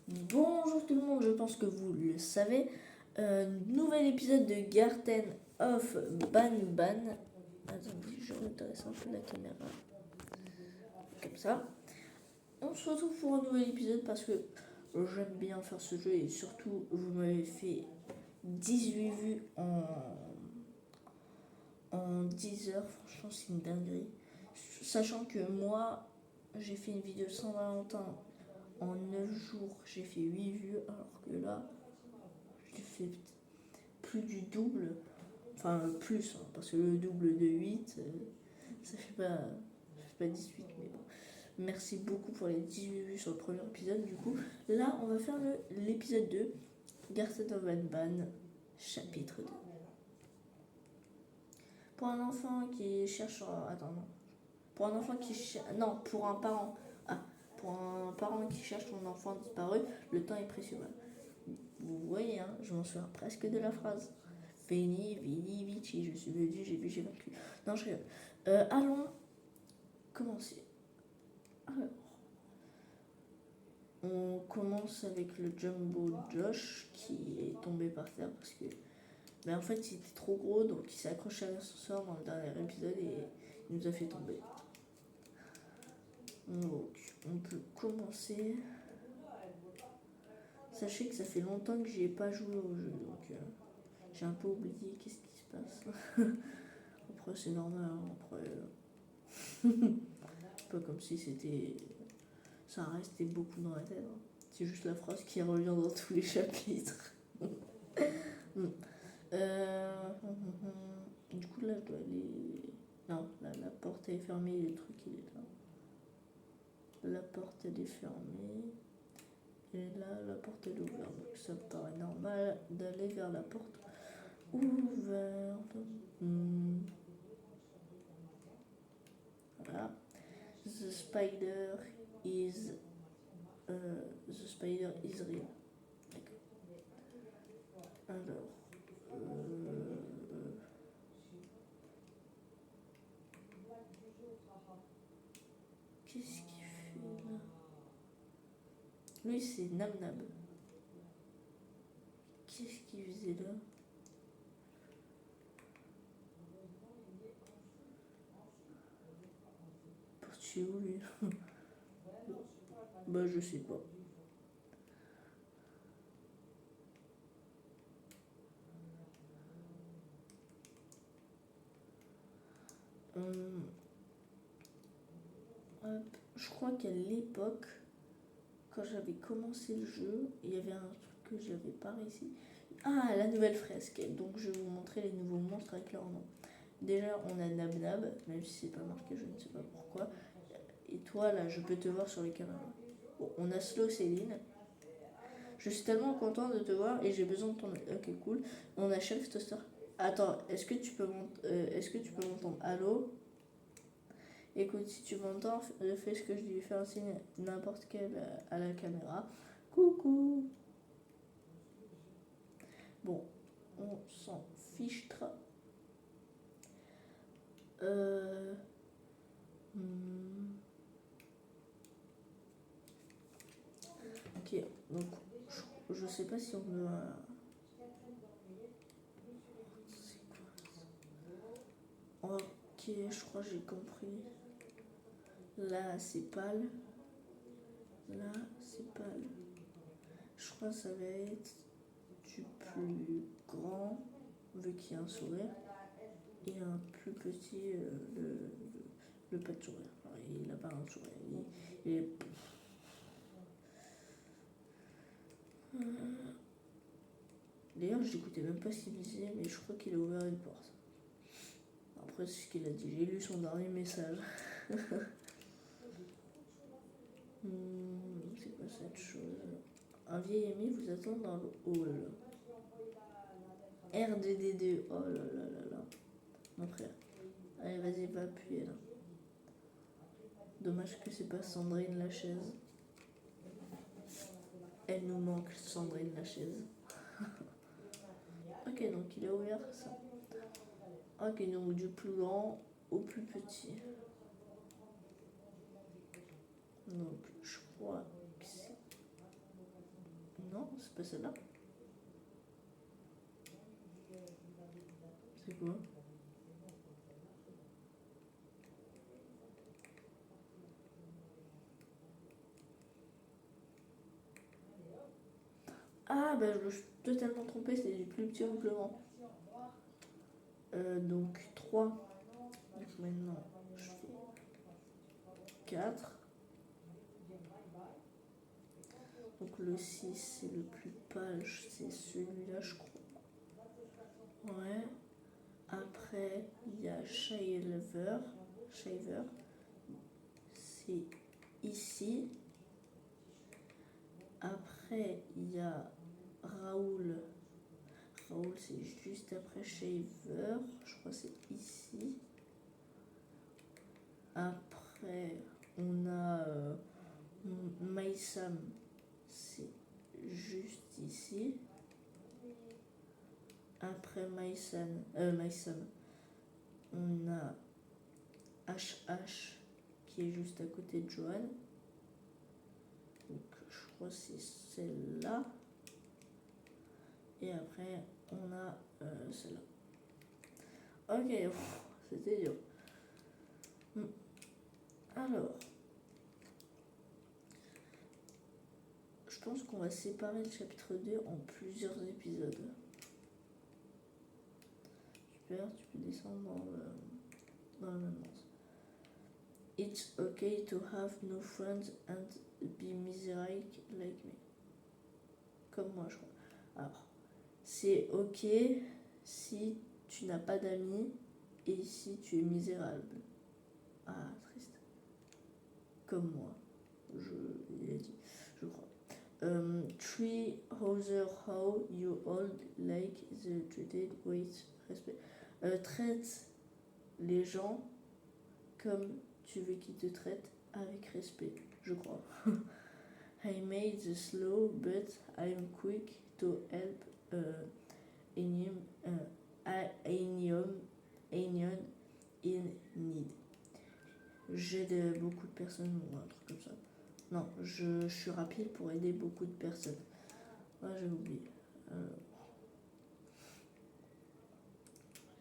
Bonjour tout le monde, je pense que vous le savez. Nouvel épisode de Garten of Banban. Attendez, je redresse un peu la caméra. Comme ça. On se retrouve pour un nouvel épisode parce que j'aime bien faire ce jeu et surtout vous m'avez fait 18 vues en 10 heures. Franchement, c'est une dinguerie. Sachant que moi, j'ai fait une vidéo de Saint-Valentin en 9 jours, j'ai fait 8 vues alors que là, j'ai fait plus du double, enfin plus, hein, parce que le double de 8, ça fait pas 18, mais bon. Merci beaucoup pour les 18 vues sur le premier épisode. Du coup, là, on va faire l'épisode 2, Garten of Banban, chapitre 2. Pour un enfant qui cherche... Attends, non. Pour un enfant qui cherche... Non, pour un parent... Ah, pour un parent qui cherche son enfant disparu, le temps est précieux. Vous voyez, hein, je m'en souviens presque de la phrase. Veni, vini, vici, je suis venu, j'ai vu, j'ai vaincu. Non, je rigole. Allons commencer. Alors, on commence avec le Jumbo Josh qui est tombé par terre parce que. Mais en fait, il était trop gros, donc il s'est accroché à l'ascenseur dans le dernier épisode et il nous a fait tomber. Donc, on peut commencer. Sachez que ça fait longtemps que j'ai pas joué au jeu, donc j'ai un peu oublié qu'est-ce qui se passe. Après, c'est normal, hein, après. Pas comme si c'était. Ça restait beaucoup dans la tête. Hein. C'est juste la phrase qui revient dans tous les chapitres. Du coup, là, je dois aller. Non, là, la porte est fermée, le truc il est là. La porte elle est fermée. Et là, la porte elle est ouverte. Donc, ça me paraît normal d'aller vers la porte ouverte. Voilà. The spider is real. D'accord. Alors, qu'est-ce qu'il fait là? Lui, c'est Nam Nam. Qu'est-ce qu'il faisait là? Parti où lui? Bah, je sais pas. Hop. Je crois qu'à l'époque, quand j'avais commencé le jeu, il y avait un truc que j'avais pas réussi. Ah, la nouvelle fresque. Donc je vais vous montrer les nouveaux monstres avec leur nom. Déjà, on a Nab Nab, même si c'est pas marqué, je ne sais pas pourquoi. Et toi, là, je peux te voir sur les caméras. Bon, on a Slow Céline. Je suis tellement content de te voir et j'ai besoin de ton... Ok, cool. On a Chef Toaster. Attends, est-ce que tu peux m'entendre? Allô? Écoute, si tu m'entends, fais ce que je dis, fais un signe n'importe quel à la caméra. Coucou. Bon, on s'en fiche trop. Ok, donc je sais pas si on veut. Ok, je crois que j'ai compris. Là, c'est pâle. Là, c'est pâle. Je crois que ça va être du plus grand, vu qu'il y a un sourire, et un plus petit, le pas de sourire. Alors, il n'a pas un sourire. Il est... D'ailleurs, j'écoutais même pas ce qu'il disait, mais je crois qu'il a ouvert une porte. Après, c'est ce qu'il a dit. J'ai lu son dernier message. C'est quoi cette chose? Un vieil ami vous attend dans le hall. R2D2. Oh là là là là. Mon frère. Allez, vas-y, va appuyer là. Dommage que c'est pas Sandrine la chaise. Elle nous manque, Sandrine la chaise. Ok, donc il a ouvert ça. Ok, donc du plus grand au plus petit. Donc je crois que c'est... C'est pas celle-là. C'est quoi? Ah, bah je me suis totalement trompée, c'est du plus petit redoublement. Donc 3. Donc maintenant, je fais 4. Donc le 6, c'est le plus pâle, c'est celui-là, je crois. Ouais. Après, il y a Shaver. C'est ici. Après, il y a Raoul. Raoul, c'est juste après Shaver. Je crois que c'est ici. Après, on a Maïsam. C'est juste ici. Après Maïsam, on a HH qui est juste à côté de Johan. Donc je crois que c'est celle-là. Et après on a celle-là. Ok, c'était dur. Alors, je pense qu'on va séparer le chapitre 2 en plusieurs épisodes. Super, tu peux descendre dans le même sens. It's okay to have no friends and be miserable like me. Comme moi, je crois. Alors, c'est ok si tu n'as pas d'amis et si tu es misérable. Ah, triste. Comme moi, il a dit, je crois. Three other how you all like the treated with respect. Traite les gens comme tu veux qu'ils te traitent avec respect, je crois. I made the slow, but I'm quick to help anyone in need. J'aide beaucoup de personnes ou un truc comme ça. Non, je suis rapide pour aider beaucoup de personnes. Ah, j'ai oublié.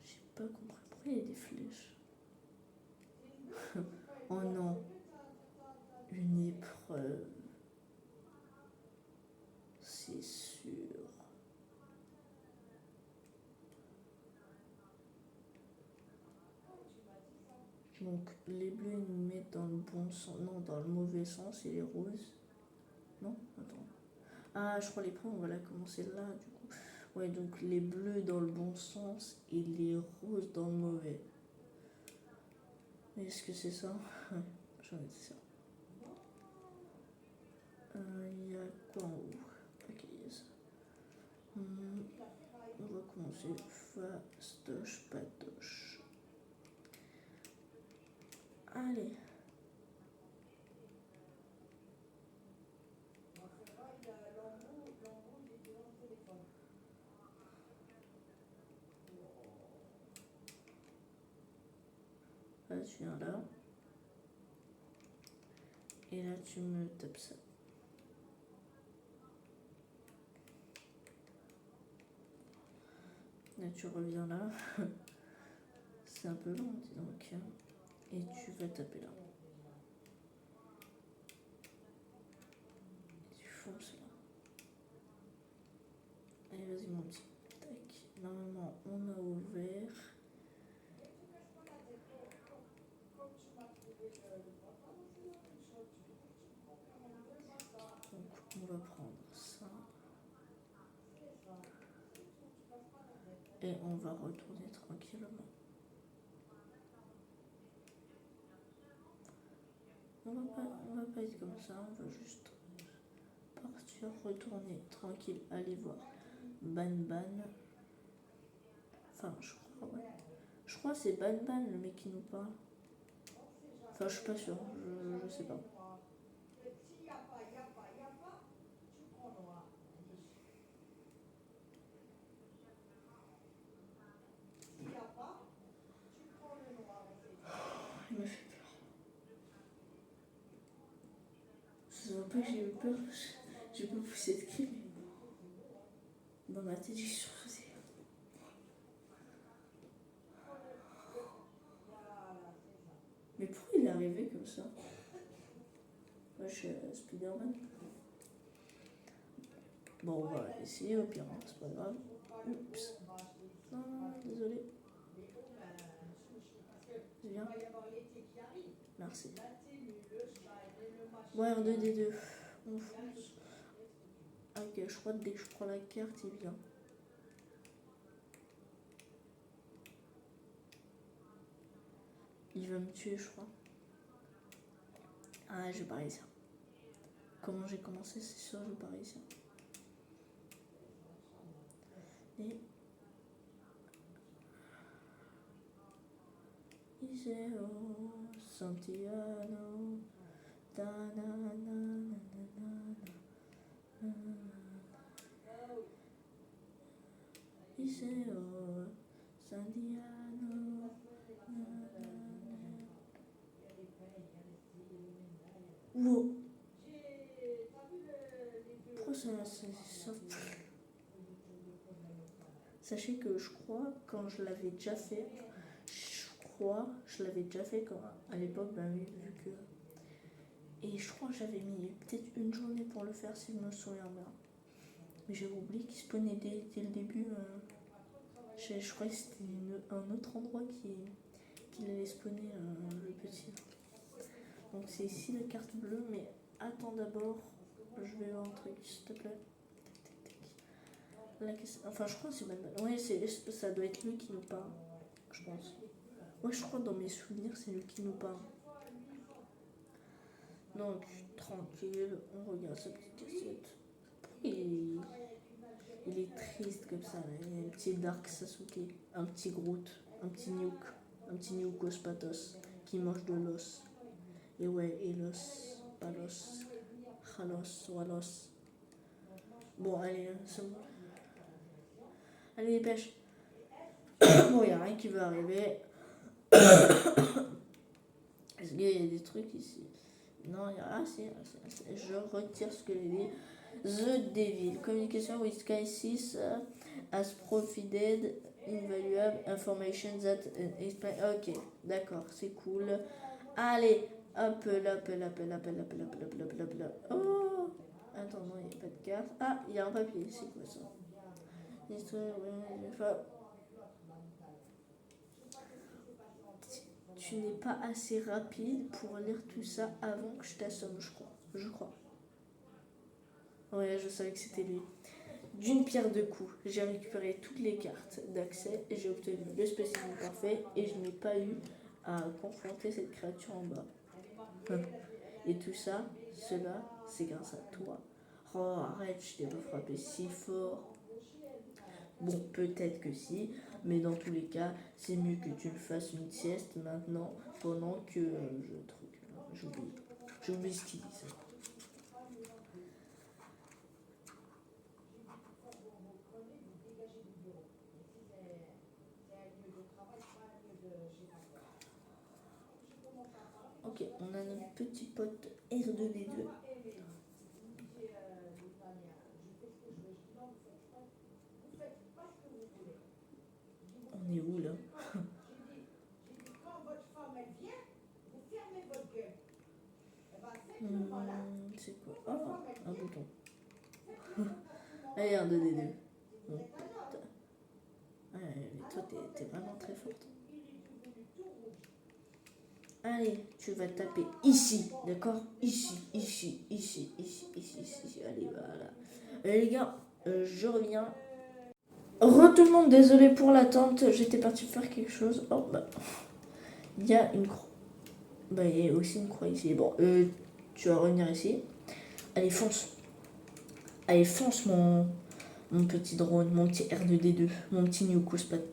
J'ai pas compris. Pourquoi il y a des flèches? Oh non. Une épreuve. C'est sûr. Donc les bleus ils nous mettent dans le bon sens, non dans le mauvais sens, et les roses. Non, attends. Ah, je crois les points, on va la commencer là du coup. Ouais, donc les bleus dans le bon sens et les roses dans le mauvais. Est-ce que c'est ça? J'en ai dit ça. Il y a quoi en haut? Ok, il y a ça. On va commencer fastoche patoche. Allez. Là, tu viens là. Et là, tu me tapes ça. Là, tu reviens là. C'est un peu long, dis donc. Et tu vas taper là. Et tu fonces là. Allez, vas-y, mon petit. Tac. Normalement, on a ouvert. Donc, on va prendre ça. Et on va retourner tranquillement. On va pas être comme ça, on va juste partir, retourner tranquille, aller voir Ban Ban. Enfin, je crois, ouais. Je crois que c'est Ban Ban le mec qui nous parle. Enfin, je suis pas sûre, je sais pas. Il m'a fait peur. Ça se voit pas que j'ai eu peur, j'ai pas poussé de cri. Dans ma tête, j'ai sursaut. Mais pourquoi il est arrivé comme ça? Moi, je suis Spider-Man. Bon, on va essayer au pire, hein, c'est pas grave. Oups. Non, désolé. Viens. Merci. Bon, R2D2. On fonce. Ok, je crois que dès que je prends la carte, il vient. Il va me tuer, je crois. Ah, je vais pas réussir. Comment j'ai commencé, c'est sûr, je vais pas réussir. Et... Iseo, Santiano, Iseo, Santiano. Wow. Pourquoi ça... Sachez que je crois, quand je l'avais déjà fait, je l'avais déjà fait quand, à l'époque, ben oui, vu que... Et je crois que j'avais mis peut-être une journée pour le faire, si je me souviens bien. Mais j'ai oublié qu'il spawnait dès le début. Je crois que c'était un autre endroit qui allait spawner le petit. Donc c'est ici la carte bleue, mais attends d'abord, je vais voir un truc, s'il te plaît. Enfin, je crois que c'est Batman. Ouais, ça doit être lui qui nous parle, je pense. Ouais, je crois dans mes souvenirs, c'est lui qui nous parle. Donc, tranquille, on regarde sa petite cassette. Il est triste comme ça, là. Il y a un petit Dark Sasuke, un petit Groot, un petit Nuke, un petit Nukos Patos qui mange de l'os. Et ouais, et l'os, pas l'os, Jalos, Walos. Bon, allez, c'est bon. Allez, dépêche. Bon, il n'y a rien qui va arriver. Est-ce qu'il y a des trucs ici? Non, il y a... Ah, si, je retire ce que j'ai dit. The Devil. Communication with Sky 6 has provided invaluable information that explain... Ok, d'accord, c'est cool. Allez, hop là. Oh, attends, non, il n'y a pas de carte. Ah, il y a un papier, c'est quoi ça? Tu n'es pas assez rapide pour lire tout ça avant que je t'assomme, je crois. Ouais, je savais que c'était lui. D'une pierre deux coups, j'ai récupéré toutes les cartes d'accès et j'ai obtenu le spécimen parfait et je n'ai pas eu à confronter cette créature en bas. Et tout ça, cela, c'est grâce à toi. Oh, arrête, je t'ai pas frappé si fort. Bon, peut-être que si, mais dans tous les cas, c'est mieux que tu le fasses une sieste maintenant pendant que j'oublie ce qu'il disait. Ok, on a notre petit pote R2D2. On est où là? C'est quoi? Oh, un bouton. Allez, R2D2. Bon, toi, t'es vraiment très forte. Allez, tu vas taper ici, d'accord? Ici. Allez, voilà. Les gars, je reviens. Tout le monde, désolé pour l'attente, j'étais partie faire quelque chose. Oh, bah, il y a une croix. Bah, il y a aussi une croix ici. Bon, tu vas revenir ici. Allez, fonce. Allez, fonce, mon petit drone, mon petit R2D2, mon petit Nukos Patos.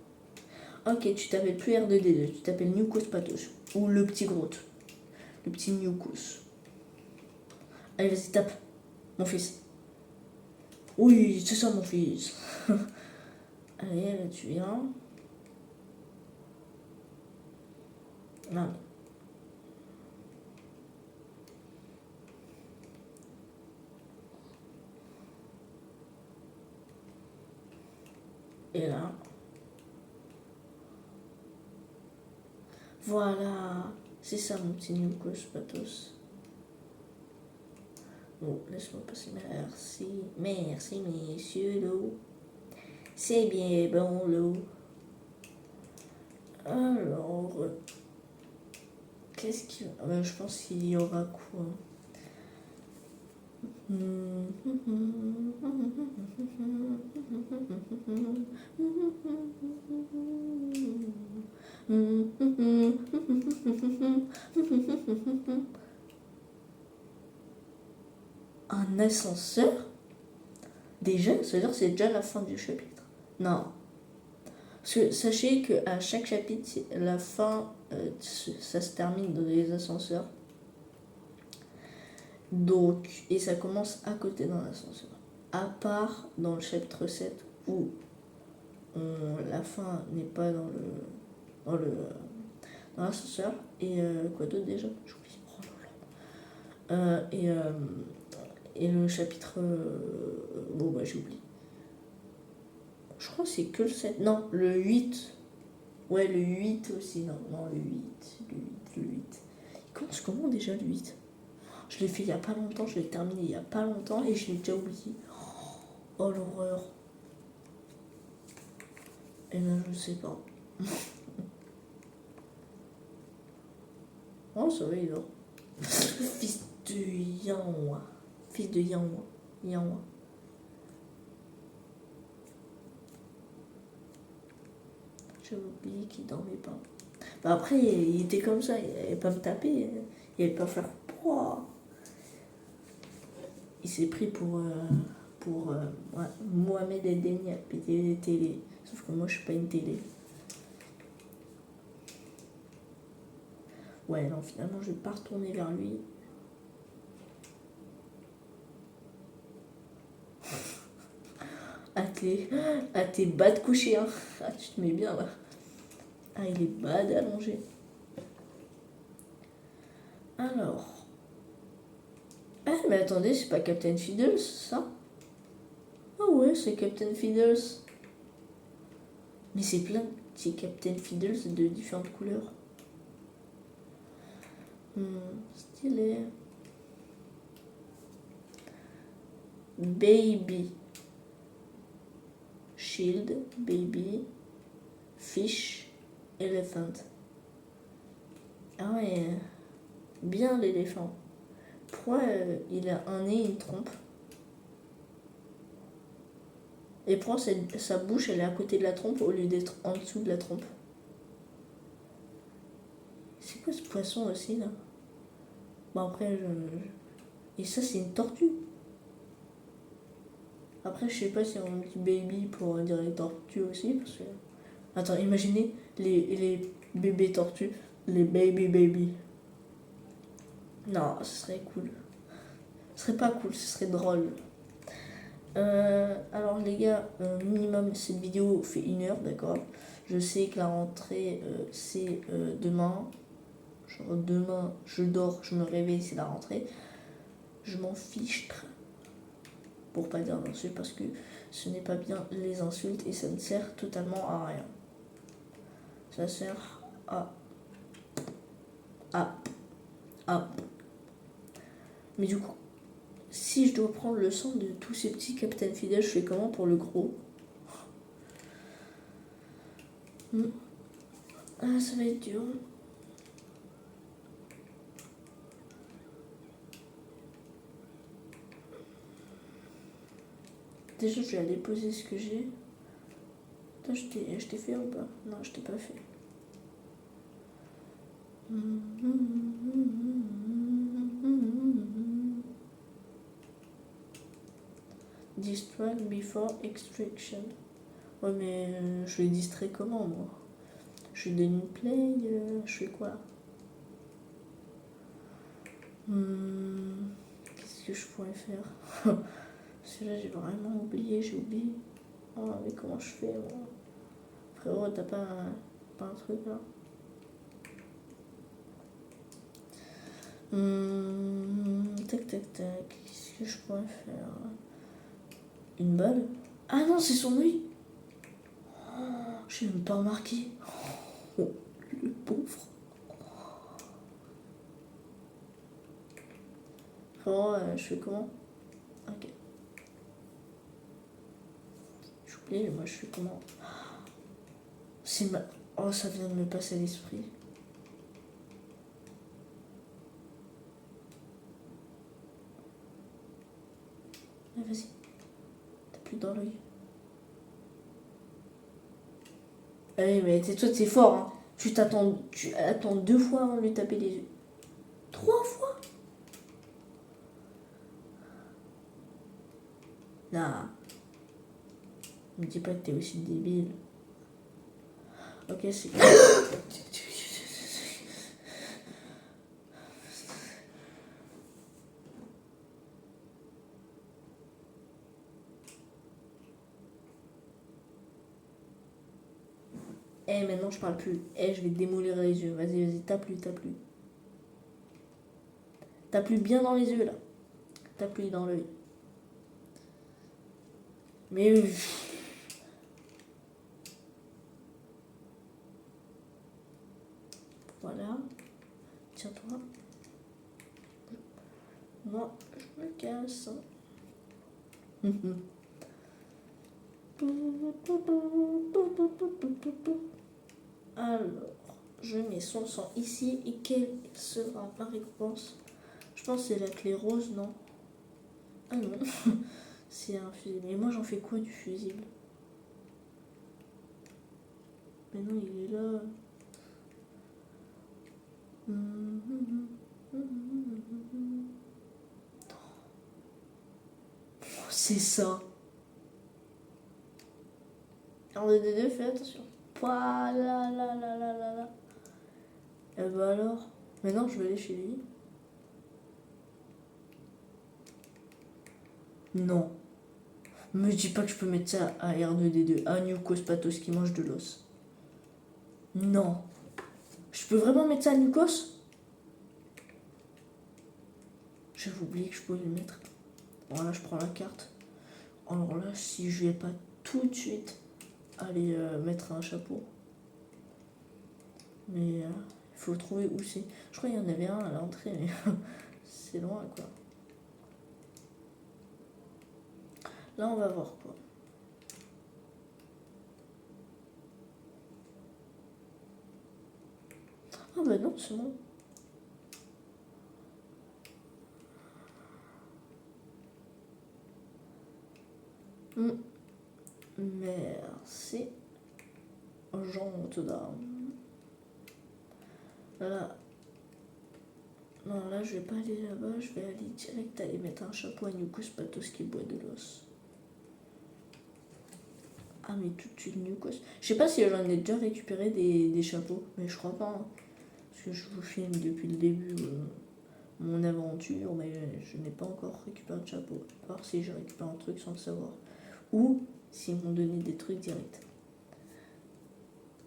Ok, tu t'appelles plus R2D2, tu t'appelles Nukos Patos. Ou le petit Groot. Le petit Nukos. Allez, vas-y, tape. Mon fils. Oui, c'est ça, mon fils. Allez, là, tu viens. Non. Et là. Voilà. C'est ça mon petit Nikos Patos. Bon, laisse-moi passer. Merci. Merci, messieurs l'eau. C'est bien bon l'eau. Alors. Qu'est-ce qu'il y a je pense qu'il y aura quoi. Un ascenseur? Déjà? Ça veut dire que c'est déjà la fin du chapitre. Non. Parce que sachez qu'à chaque chapitre, la fin, ça se termine dans les ascenseurs. Donc, et ça commence à côté d'un ascenseur. À part dans le chapitre 7 où la fin n'est pas dans l'ascenseur. Et quoi d'autre déjà? J'oublie. Oh là là. Et le chapitre... bon bah j'ai oublié. Je crois que c'est que le 7. Non, le 8. Ouais, le 8 aussi. Non, le 8. Le 8. Il commence comment déjà le 8? Je l'ai fait il n'y a pas longtemps, je l'ai terminé il n'y a pas longtemps et je l'ai déjà oublié. Oh l'horreur. Et ben je sais pas. Oh ça va, il dort. Fils de Yaoua. Fils de Yaoua. J'avais oublié qu'il dormait pas. Bah après, il était comme ça, il n'allait pas me taper, il n'allait pas faire quoi. Il s'est pris pour ouais, Mohamed El Deni a pété les télés. Sauf que moi, je suis pas une télé. Ouais, non, finalement, je vais pas retourner vers lui. À tes bas de coucher, hein. Ah, tu te mets bien, là. Ah, il est bas d'allonger. Alors. Ah, mais attendez, c'est pas Captain Fiddles, ça? Ah ouais, c'est Captain Fiddles. Mais c'est plein de petits Captain Fiddles de différentes couleurs. Stylé. Baby. Shield, baby, fish, elephant. Ah ouais, bien l'éléphant. Pourquoi il a un nez et une trompe? Et pourquoi sa bouche elle est à côté de la trompe au lieu d'être en dessous de la trompe? C'est quoi ce poisson aussi là? Bon après Et ça c'est une tortue. Après je sais pas si on dit baby pour dire les tortues aussi parce que... Attends, imaginez les bébés tortues, les baby. Non, ce serait cool. Ce serait pas cool, ce serait drôle. Alors les gars, minimum cette vidéo fait 1 heure, d'accord. Je sais que la rentrée c'est demain. Genre demain je dors, je me réveille, c'est la rentrée. Je m'en fiche pour pas dire d'insultes parce que ce n'est pas bien les insultes et ça ne sert totalement à rien. Ça sert à mais du coup, si je dois prendre le sang de tous ces petits Captain Fidel, je fais comment pour le gros? Ah, ça va être dur. Déjà, je vais aller poser ce que j'ai. Attends, je t'ai fait ou pas? Non, je t'ai pas fait. Distract before extraction. Ouais, mais je les distrais comment, moi? Je lui donne une play, je fais quoi? Qu'est-ce que je pourrais faire? Celui-là, j'ai vraiment oublié, j'ai oublié. Oh, mais comment je fais, moi? Frérot, t'as pas un truc, là? Tac. Qu'est-ce que je pourrais faire? Une balle? Ah non, c'est son œil! J'ai même pas remarqué. Oh, le pauvre. Oh, je fais comment? Ok. J'oublie, moi je fais comment? C'est ma... Oh, ça vient de me passer à l'esprit. Ah, vas-y. T'as plus dans l'œil. Allez, mais toi, t'es fort, hein. Tu attends 2 fois avant de lui taper les yeux. 3 fois? Nah. Me dis pas que t'es aussi débile. Ok, c'est... Eh, maintenant je parle plus. Eh, je vais te démolir les yeux. Vas-y, vas-y, tape-lui, tape-lui. Tape-lui bien dans les yeux, là. Tape-lui dans l'œil. Mais... Voilà. Tiens-toi. Moi, je me casse. Alors, je mets son sang ici. Et quelle sera ma récompense? Je pense que c'est la clé rose, non? Ah non. C'est un fusible. Mais moi, j'en fais quoi du fusible? Mais non, il est là. C'est ça. En DD2, fais attention. Pouah, là, là, là, là, là, là. Et bah alors. Maintenant, je vais aller chez lui. Non. Me dis pas que je peux mettre ça à R2D2, à Newcos Patos qui mange de l'os. Non. Je peux vraiment mettre ça à Newcos? J'avais oublié que je pouvais le mettre. Bon là je prends la carte. Alors là si je vais pas tout de suite aller mettre un chapeau. Mais il faut trouver où c'est. Je crois qu'il y en avait un à l'entrée mais c'est loin quoi. Là on va voir quoi. Ah bah non c'est bon. Merci. Gendarme. Là. Non, là, je vais pas aller là-bas. Je vais aller direct aller mettre un chapeau à Newcos Patos qui boit de l'os. Ah, mais tout de suite Newcos. Je sais pas si j'en ai déjà récupéré des chapeaux, mais je crois pas. Hein. Parce que je vous filme depuis le début mon aventure, mais je n'ai pas encore récupéré de chapeau. À part si j'ai récupéré un truc sans le savoir. Ou s'ils m'ont donné des trucs directs.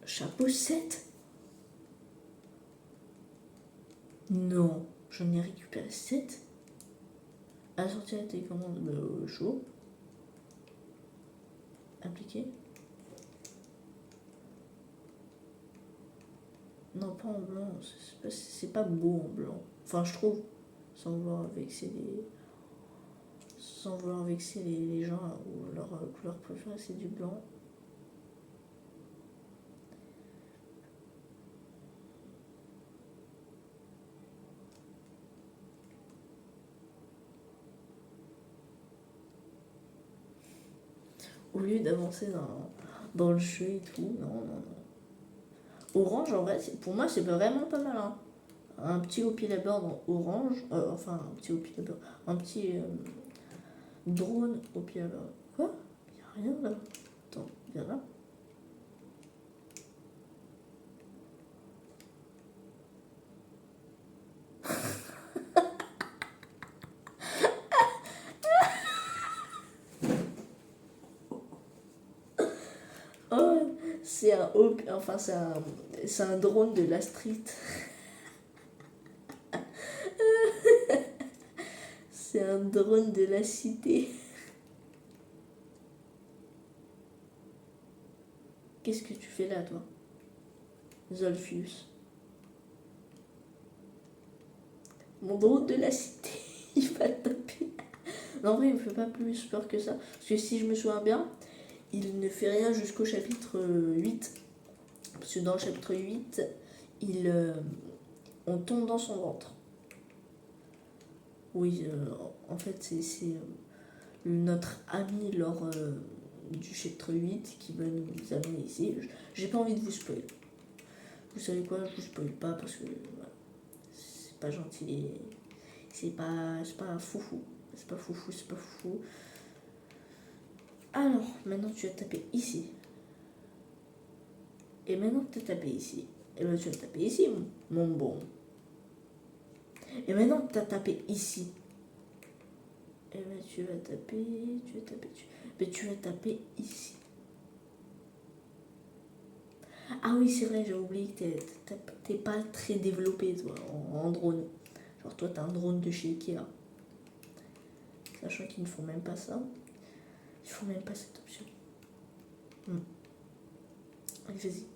Chapeau 7? Non, j'en ai récupéré 7. Assorti à la télécommande, chaud. Appliqué. Non, pas en blanc, c'est pas beau en blanc. Enfin, je trouve, sans vouloir vexer les gens où leur couleur préférée c'est du blanc. Au lieu d'avancer dans le jeu et tout, non. Orange, en vrai, pour moi, c'est vraiment pas mal. Hein. Un petit Hopi Labor dans orange, enfin, un petit Hopi Labor, un petit drone Hopi Labor. Quoi? Il n'y a rien là. Attends, viens là. Oh, c'est un Hopi, enfin, c'est un drone de la street. C'est un drone de la cité. Qu'est-ce que tu fais là, toi? Zolfius. Mon drôle de la cité, il va te taper. Non, en vrai, il me fait pas plus peur que ça. Parce que si je me souviens bien, il ne fait rien jusqu'au chapitre 8. Parce que dans le chapitre 8, on tombe dans son ventre. Oui, en fait, c'est notre ami lors du chapitre 8 qui va nous amener ici. J'ai pas envie de vous spoiler. Vous savez quoi, je vous spoil pas parce que voilà, c'est pas gentil. C'est pas foufou. C'est pas foufou. Alors, maintenant tu vas taper ici. Et maintenant que tu as tapé ici, et ben tu vas taper ici, mon bon. Et maintenant que tu as tapé ici, et ben tu vas taper ici. Ah oui, c'est vrai, j'ai oublié que t'es pas très développé, toi, en drone. Genre, toi, t'as un drone de chez Ikea. Sachant qu'ils ne font même pas ça. Ils font même pas cette option. Allez, vas-y.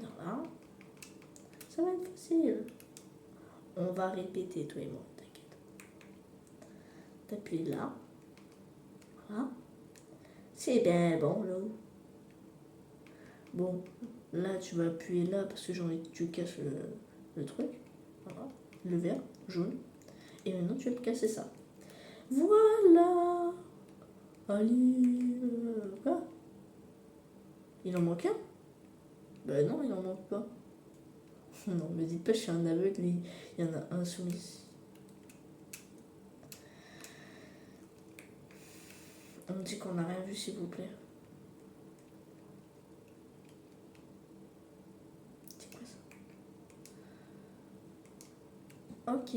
Là. Ça va être facile. On va répéter, toi et moi, t'inquiète. T'appuies là. Voilà. C'est bien bon, là. Bon, là, tu vas appuyer là parce que j'ai envie que tu casses le truc. Voilà. Le vert, jaune. Et maintenant, tu vas casser ça. Voilà. Allez. Quoi? Il en manque un? Ben non, il en manque pas. Non, me dites pas, je suis un aveugle, il y en a un soumis. On me dit qu'on n'a rien vu, s'il vous plaît. C'est quoi ça? Ok.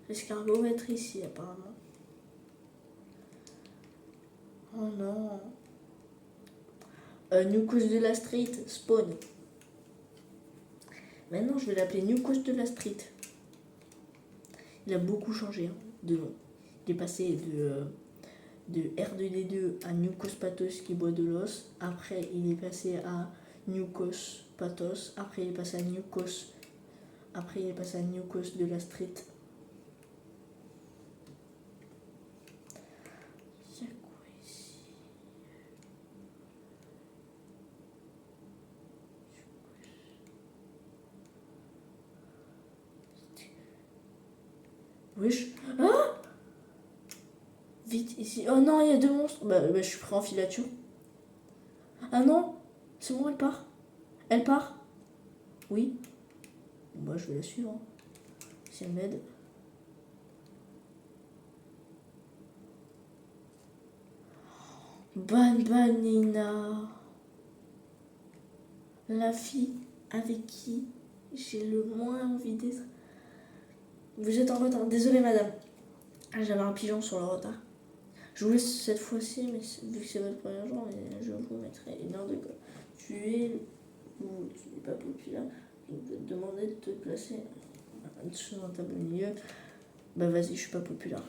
L'escargot va être ici, apparemment. Oh non. New Coast de la Street, spawn. Maintenant, je vais l'appeler New Coast de la Street. Il a beaucoup changé de nom. Il est passé de R2D2 à New Coast Pathos qui boit de l'os. Après, il est passé à New Coast Pathos. Après, il est passé à New Coast. Après, il est passé à New Coast de la Street. Il y a quoi ici? Wesh. Ah! Vite, ici. Oh non, il y a deux monstres. Bah, je suis prêt en filature. Ah non! C'est bon, elle part. Elle part. Oui. Bah, je vais la suivre. Si elle m'aide. Bonne Nina. La fille avec qui j'ai le moins envie d'être. Vous êtes en retard. Désolée, madame. J'avais un pigeon sur le retard. Je vous laisse cette fois-ci, mais vu que c'est votre premier jour, je vous mettrai une heure de colle. Tu es pas populaire. Je vais te demander de te placer sur un tableau au milieu. Bah vas-y, je suis pas populaire.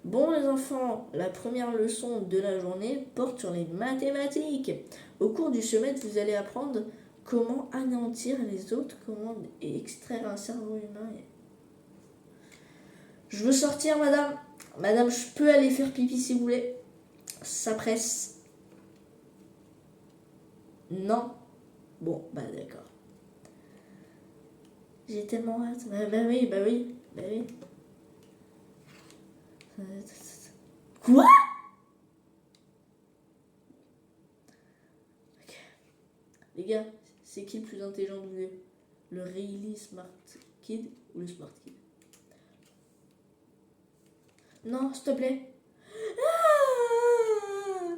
Bon les enfants, la première leçon de la journée porte sur les mathématiques. Au cours du semestre, vous allez apprendre comment anéantir les autres commandes et extraire un cerveau humain. Je veux sortir, madame. Madame, je peux aller faire pipi si vous voulez. Ça presse. Non. Bon, bah d'accord. J'ai tellement hâte. Bah oui. Quoi? Okay. Les gars, c'est qui le plus intelligent de vous? Le Really Smart Kid ou le Smart Kid? Non, s'il te plaît. Ah!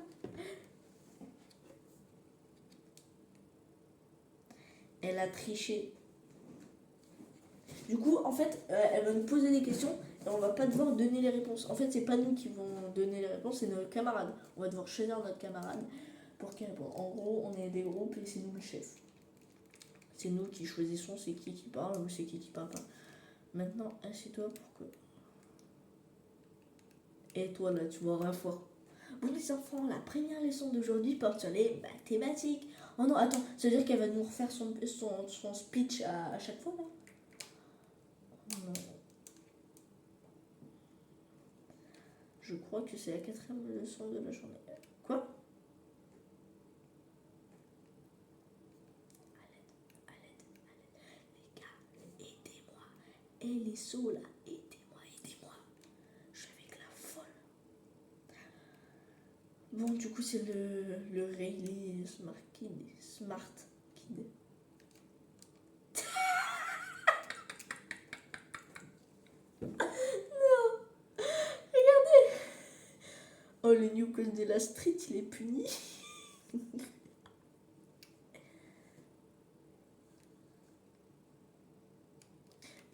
Elle a triché. Du coup, en fait, elle va nous poser des questions et on va pas devoir donner les réponses. En fait, c'est pas nous qui vont donner les réponses, c'est nos camarades. On va devoir choisir notre camarade pour qu'il réponde. En gros, on est des groupes et c'est nous le chef. C'est nous qui choisissons c'est qui parle ou c'est qui parle pas. Maintenant, assieds-toi pour que... Et toi là, tu vas rien fort. Bon les enfants, la première leçon d'aujourd'hui porte sur les mathématiques. Oh non, attends, ça veut dire qu'elle va nous refaire son speech à chaque fois là? Non. Je crois que c'est la 4e leçon de la journée. Quoi? À l'aide. Les gars, aidez-moi. Et les sauts là, aidez-moi. Je suis avec la folle. Bon, du coup, c'est le Rayleigh Smart Kid. Non, regardez. Oh, le Newcon de la street, il est puni.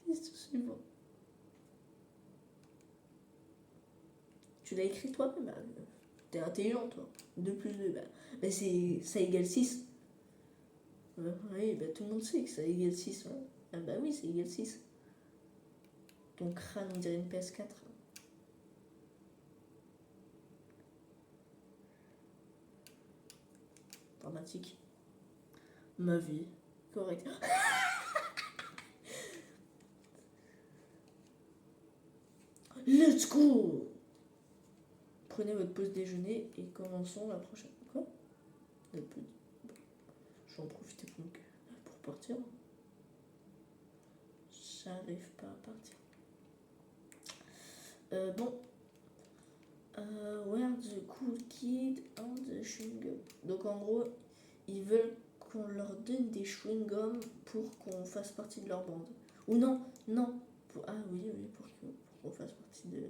C'est suivant. Tu l'as écrit toi-même. T'es intelligent, toi. 2 plus 2, ça égale 6. Oui, tout le monde sait que ça égale 6. Ouais. Ah bah oui, ça égale 6. Ton crâne, on dirait une PS4. Dramatique. Ma vie. Correct. Let's go! Prenez votre pause déjeuner et commençons la prochaine. Quoi? Je vais en profiter pour partir. J'arrive pas à partir. Bon. Where the cool kid and the chewing gum. Donc en gros, ils veulent qu'on leur donne des chewing gum pour qu'on fasse partie de leur bande. Ou non. Ah oui, pour qu'on fasse partie de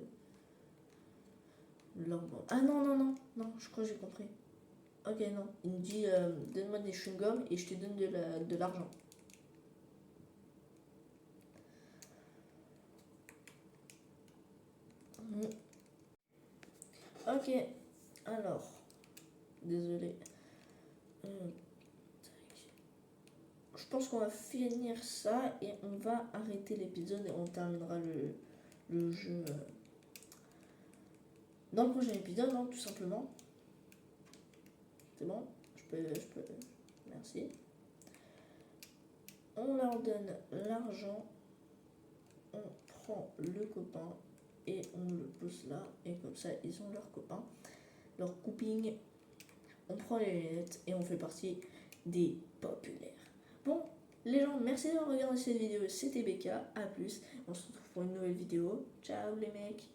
leur bande. Ah non, je crois que j'ai compris. Ok, non. Il me dit, donne-moi des chewing gum et je te donne de l'argent. Ok, alors, désolé. Je pense qu'on va finir ça et on va arrêter l'épisode et on terminera le jeu dans le prochain épisode, hein, tout simplement. C'est bon? Je peux. Merci. On leur donne l'argent, on prend le copain et on le pose là et comme ça ils ont leur copain, leur coping. On prend les lunettes et on fait partie des populaires. Bon, les gens, merci d'avoir regardé cette vidéo. C'était BK. À plus. On se retrouve pour une nouvelle vidéo. Ciao les mecs.